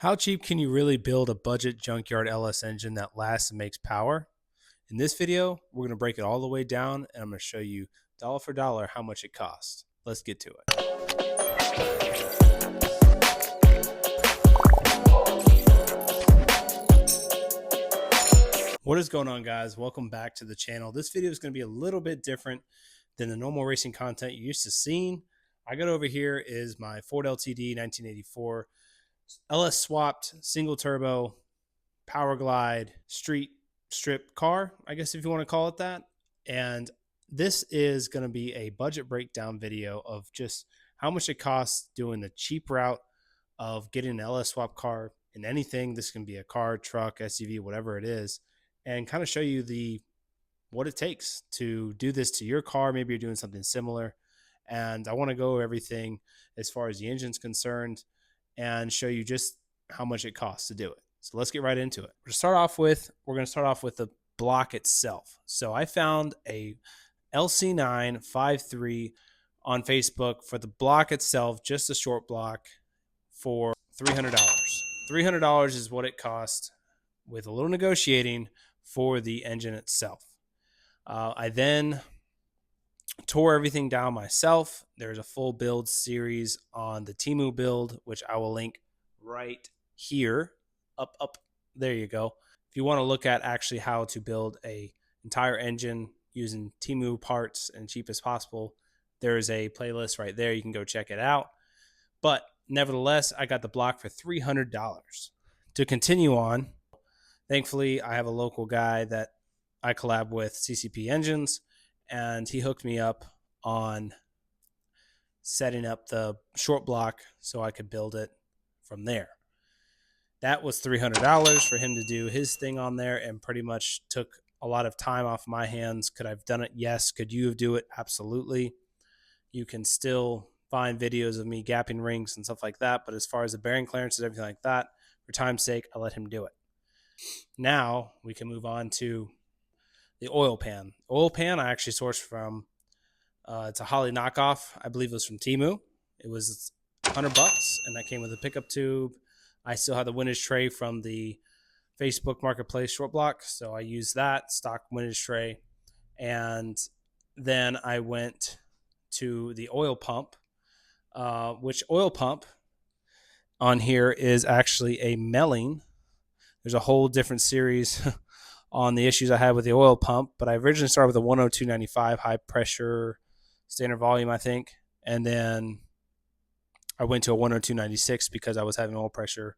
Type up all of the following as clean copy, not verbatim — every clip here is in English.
How cheap can you really build a budget junkyard LS engine that lasts and makes power? In this video, we're going to break it all the way down and I'm going to show you dollar for dollar how much it costs. Let's get to it. What is going on, guys? Welcome back to the channel. This video is going to be a little bit different than the normal racing content you're used to seeing. I got over here is my Ford LTD 1984 LS swapped single turbo power glide street strip car, I guess if you want to call it that. And this is going to be a budget breakdown video of just how much it costs doing the cheap route of getting an LS swap car in anything. This can be a car, truck, SUV, whatever it is, and kind of show you what it takes to do this to your car. Maybe you're doing something similar. And I want to go over everything as far as the engine's concerned and show you just how much it costs to do it. So let's get right into it. We're going to start off with the block itself. So I found a LC9 5.3 on Facebook for the block itself, just a short block, for $300. $300 is what it cost with a little negotiating for the engine itself. I then tore everything down myself. There's a full build series on the Temu build, which I will link right here. Up, there you go. If you want to look at actually how to build a entire engine using Temu parts and cheap as possible, there is a playlist right there. You can go check it out. But nevertheless, I got the block for $300. To continue on, thankfully, I have a local guy that I collab with, CCP Engines, and he hooked me up on setting up the short block so I could build it from there. That was $300 for him to do his thing on there, and pretty much took a lot of time off my hands. Could I have done it? Yes. Could you have do it? Absolutely. You can still find videos of me gapping rings and stuff like that, but as far as the bearing clearances, everything like that, for time's sake, I let him do it. Now we can move on to the oil pan. Oil pan I actually sourced from, it's a Holley knockoff. I believe it was from Temu. It was $100, and that came with a pickup tube. I still have the windage tray from the Facebook Marketplace short block, so I used that stock windage tray. And then I went to the oil pump, which oil pump on here is actually a Melling. There's a whole different series on the issues I had with the oil pump, but I originally started with a 102.95 high pressure standard volume, I think, and then I went to a 102.96 because I was having oil pressure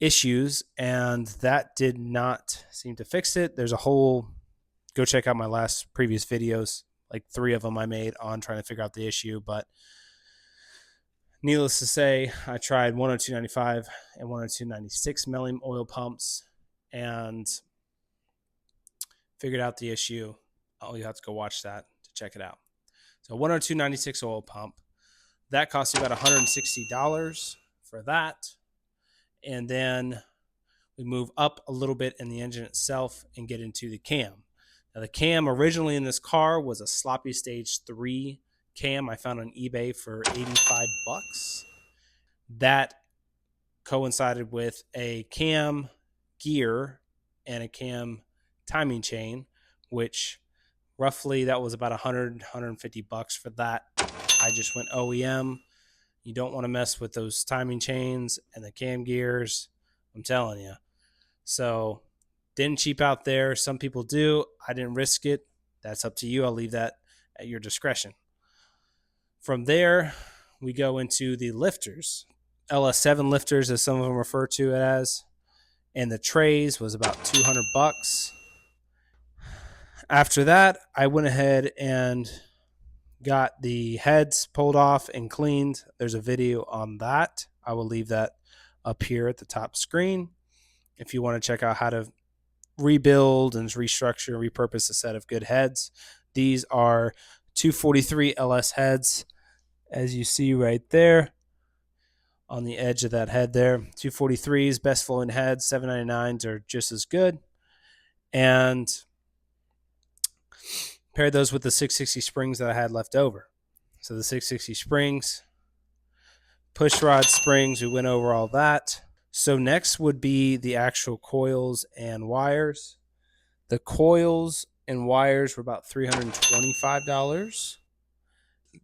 issues, and that did not seem to fix it. There's a whole, go check out my previous videos, like 3 of them I made on trying to figure out the issue, but needless to say, I tried 102.95 and 102.96 Melling oil pumps and figured out the issue. You have to go watch that to check it out. So 102.96 oil pump, that cost me about $160 for that. And then we move up a little bit in the engine itself and get into the cam. Now the cam originally in this car was a sloppy stage 3 cam I found on eBay for $85. That coincided with a cam gear and a cam timing chain, which roughly that was about $150 for that. I just went OEM. You don't want to mess with those timing chains and the cam gears, I'm telling you. So didn't cheap out there. Some people do. I didn't risk it. That's up to you. I'll leave that at your discretion. From there, we go into the lifters. LS7 lifters, as some of them refer to it as. And the trays was about $200. After that, I went ahead and got the heads pulled off and cleaned. There's a video on that. I will leave that up here at the top screen if you want to check out how to rebuild and restructure, repurpose a set of good heads. These are 243 LS heads, as you see right there on the edge of that head there. 243s, best flowing heads. 799s are just as good. And paired those with the 660 springs that I had left over. So the 660 springs, Push rod springs, we went over all that. So next would be the actual coils and wires. The coils and wires were about $325.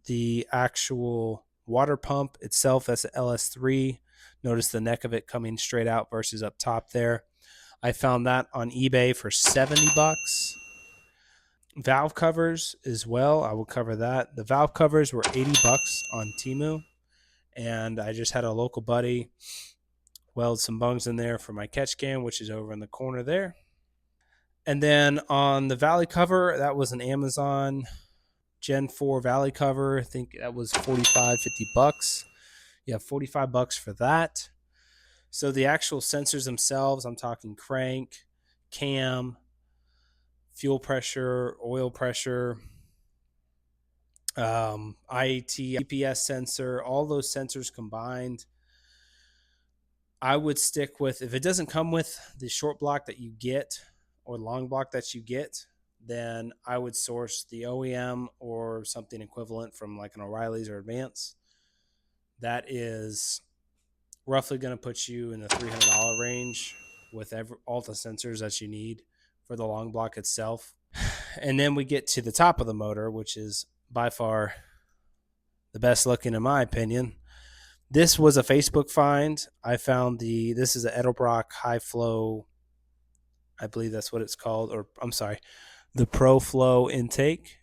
The actual water pump itself, that's an LS3. Notice the neck of it coming straight out versus up top there. I found that on eBay for 70 bucks. Valve covers as well, I will cover that. The valve covers were 80 bucks on Temu, and I just had a local buddy weld some bungs in there for my catch can, which is over in the corner there. And then on the valley cover, that was an Amazon Gen 4 valley cover. I think that was 45, 50 bucks. Yeah, 45 bucks for that. So the actual sensors themselves, I'm talking crank, cam, fuel pressure, oil pressure, IAT, GPS sensor, all those sensors combined. I would stick with, if it doesn't come with the short block that you get or long block that you get, then I would source the OEM or something equivalent from like an O'Reilly's or Advance. That is roughly going to put you in the $300 range with all the sensors that you need for the long block itself. And then we get to the top of the motor, which is by far the best looking in my opinion. This was a Facebook find. I found this is an Edelbrock high flow, I believe that's what it's called, or I'm sorry, the Pro-Flo intake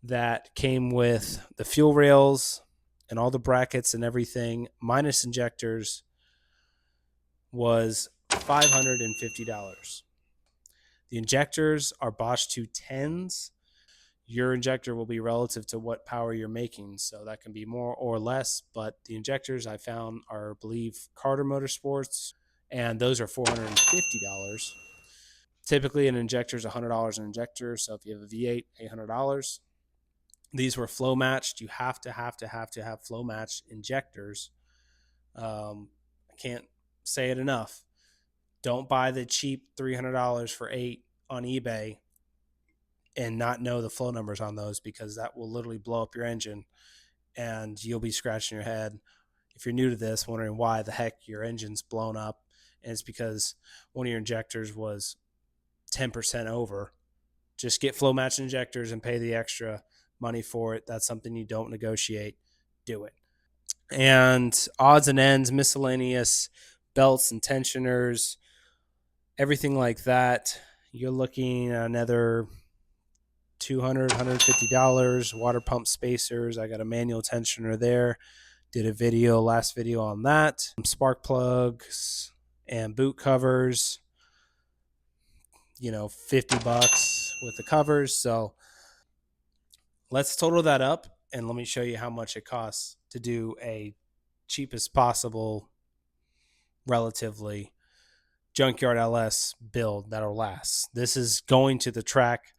that came with the fuel rails and all the brackets and everything, minus injectors, was $550. The injectors are Bosch 210s. Your injector will be relative to what power you're making, so that can be more or less, but the injectors I found are, I believe, Carter Motorsports, and those are $450. Typically an injector is $100 an injector, so if you have a V8, $800. These were flow matched. You have to have flow matched injectors. I can't say it enough. Don't buy the cheap $300 for 8 on eBay and not know the flow numbers on those, because that will literally blow up your engine and you'll be scratching your head if you're new to this, wondering why the heck your engine's blown up. And it's because one of your injectors was 10% over. Just get flow match injectors and pay the extra money for it. That's something you don't negotiate. Do it. And odds and ends, miscellaneous belts and tensioners, everything like that, you're looking at another $200, $150. Water pump spacers, I got a manual tensioner there. Did a video, last video on that. Spark plugs and boot covers, 50 bucks with the covers. So let's total that up and let me show you how much it costs to do a cheapest possible, relatively, Junkyard LS build that'll last. This is going to the track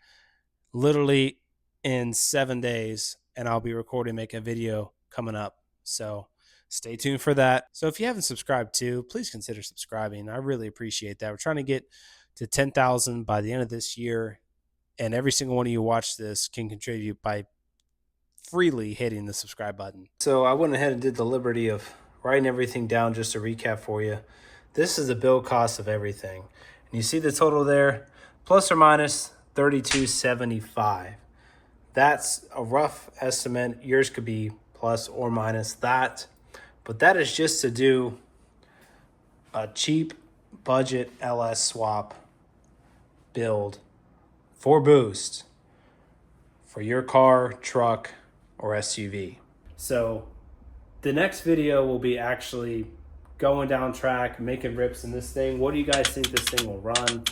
literally in 7 days, and I'll be recording, make a video coming up. So stay tuned for that. So if you haven't subscribed to, please consider subscribing. I really appreciate that. We're trying to get to 10,000 by the end of this year, and every single one of you watch this can contribute by freely hitting the subscribe button. So I went ahead and did the liberty of writing everything down just to recap for you. This is the build cost of everything. And you see the total there, plus or minus $32.75. That's a rough estimate. Yours could be plus or minus that. But that is just to do a cheap budget LS swap build for boost for your car, truck, or SUV. So the next video will be actually going down track, making rips in this thing. What do you guys think this thing will run?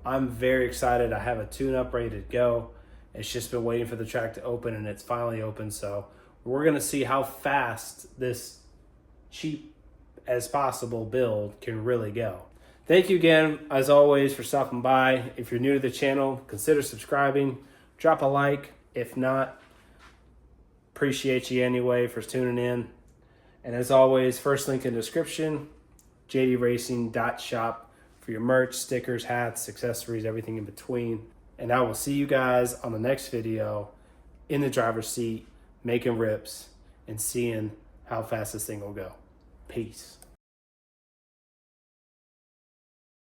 I'm very excited. I have a tune-up ready to go. It's just been waiting for the track to open, and it's finally open. So we're gonna see how fast this cheap as possible build can really go. Thank you again, as always, for stopping by. If you're new to the channel, consider subscribing. Drop a like. If not, appreciate you anyway for tuning in. And as always, first link in the description, jdracing.shop for your merch, stickers, hats, accessories, everything in between. And I will see you guys on the next video in the driver's seat, making rips and seeing how fast this thing will go. Peace.